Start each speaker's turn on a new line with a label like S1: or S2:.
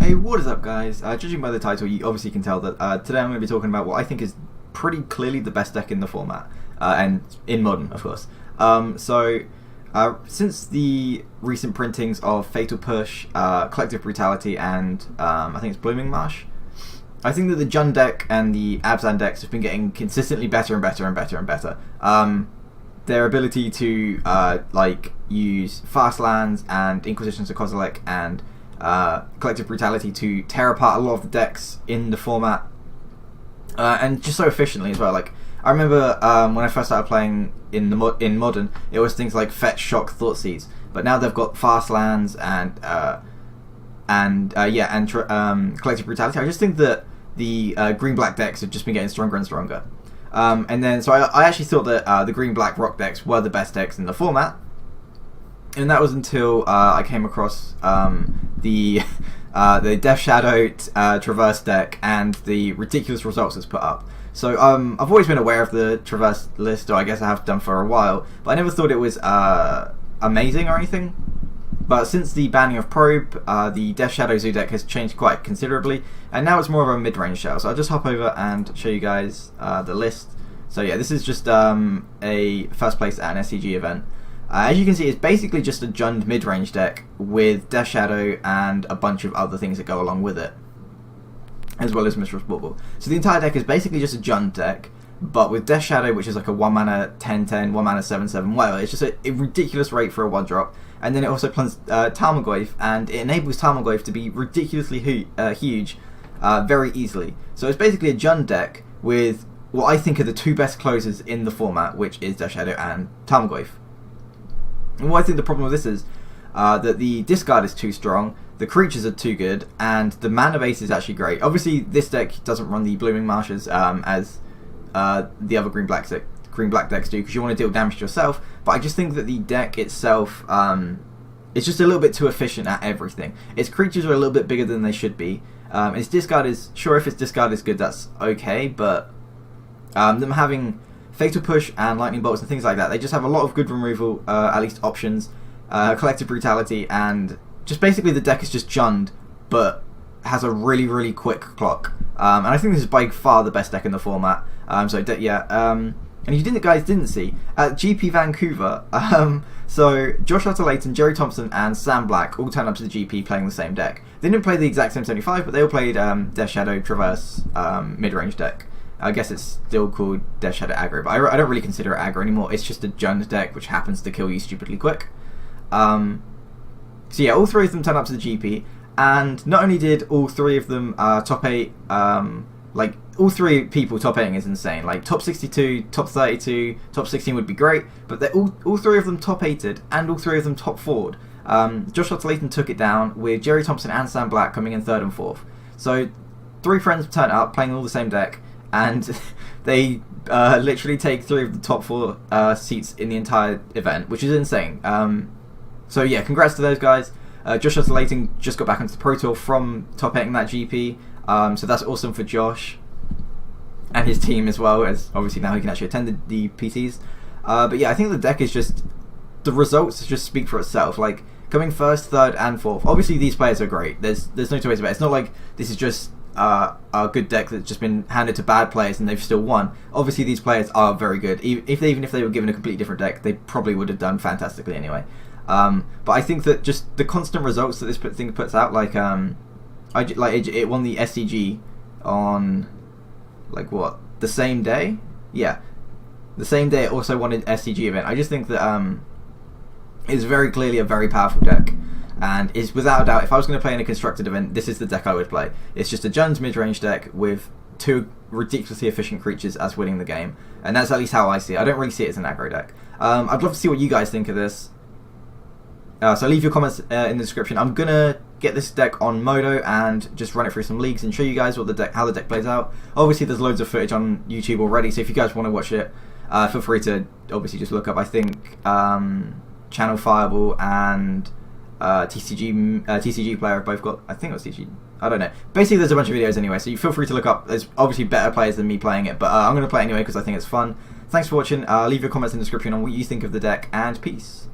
S1: Hey, what is up, guys? Judging by the title, you obviously can tell that today I'm going to be talking about what I think is pretty clearly the best deck in the format, and in Modern, of course. Since the recent printings of Fatal Push, Collective Brutality, and I think it's Blooming Marsh, I think that the Jund deck and the Abzan decks have been getting consistently better and better and better and better. Their ability to use fast lands and Inquisitions of Kozilek and Collective Brutality to tear apart a lot of the decks in the format, and just so efficiently as well. Like, I remember when I first started playing in Modern, it was things like Fetch, Shock, Thoughtseize, but now they've got fast lands and Collective Brutality. I just think that the green-black decks have just been getting stronger and stronger. So I actually thought that the green-black rock decks were the best decks in the format. And that was until I came across the Death Shadow Traverse deck and the ridiculous results it's put up. So I've always been aware of the Traverse list, or I guess I have done for a while, but I never thought it was amazing or anything. But since the banning of Probe, the Death Shadow Zoo deck has changed quite considerably, and now it's more of a mid-range shell. So I'll just hop over and show you guys the list. So yeah, this is just a first place at an SCG event. As you can see, it's basically just a Jund mid-range deck with Death Shadow and a bunch of other things that go along with it, as well as Mistress Bauble. So the entire deck is basically just a Jund deck, but with Death Shadow, which is like a 1 mana 10/10, 1 mana 7/7, whatever. It's just a ridiculous rate for a 1-drop. And then it also plans Tarmogoyf, and it enables Tarmogoyf to be ridiculously huge very easily. So it's basically a Jund deck with what I think are the two best closers in the format, which is Death Shadow and Tarmogoyf. And what I think the problem with this is that the discard is too strong, the creatures are too good, and the mana base is actually great. Obviously, this deck doesn't run the Blooming Marshes as the other green-black decks do, because you want to deal damage to yourself, but I just think that the deck itself is just a little bit too efficient at everything. Its creatures are a little bit bigger than they should be. Its discard is, sure, if its discard is good, that's okay, but them having Fatal Push and Lightning Bolts and things like that, they just have a lot of good removal, at least options, Collective Brutality, and just basically the deck is just Jund, but has a really, really quick clock. And I think this is by far the best deck in the format. And if you guys didn't see, at GP Vancouver, so Josh Utter-Layton, Jerry Thompson, and Sam Black all turned up to the GP playing the same deck. They didn't play the exact same 75, but they all played Death Shadow Traverse mid-range deck. I guess it's still called Death Shadow aggro, but I don't really consider it aggro anymore. It's just a Jund deck which happens to kill you stupidly quick. So yeah, all three of them turned up to the GP, and not only did all three of them top 8, all three people top 8 is insane. Like top 62, top 32, top 16 would be great, but all three of them top 8'd, and all three of them top 4'd. Josh Utter-Layton took it down with Jerry Thompson and Sam Black coming in 3rd and 4th. So 3 friends turned up playing all the same deck, and they literally take 3 of the top 4 seats in the entire event, which is insane. So yeah, congrats to those guys. Josh Utter-Layton just got back into the Pro Tour from top 8 in that GP, so that's awesome for Josh and his team as well, as obviously now he can actually attend the PTs. But yeah, I think the deck is just, the results just speak for itself. Like, coming 1st, 3rd, and 4th, obviously these players are great. There's no two ways about it. It's not like this is just a good deck that's just been handed to bad players and they've still won. Obviously these players are very good. Even if they were given a completely different deck, they probably would have done fantastically anyway. But I think that just the constant results that this thing puts out, like it won the SCG on the same day. Yeah, the same day it also won an SCG event. I just think that it's very clearly a very powerful deck, and is without a doubt, if I was going to play in a constructed event, this is the deck I would play. It's just a Jund mid-range deck with 2 ridiculously efficient creatures as winning the game, and that's at least how I see it. I don't really see it as an aggro deck. I'd love to see what you guys think of this. So leave your comments in the description. I'm gonna get this deck on Modo and just run it through some leagues and show you guys how the deck plays out. Obviously there's loads of footage on YouTube already, so if you guys want to watch it, feel free to obviously just look up, I think, Channel Fireball and TCG Player have both got, I think it was TCG, I don't know. Basically there's a bunch of videos anyway, so you feel free to look up. There's obviously better players than me playing it, but I'm going to play it anyway because I think it's fun. Thanks for watching. Leave your comments in the description on what you think of the deck, and peace.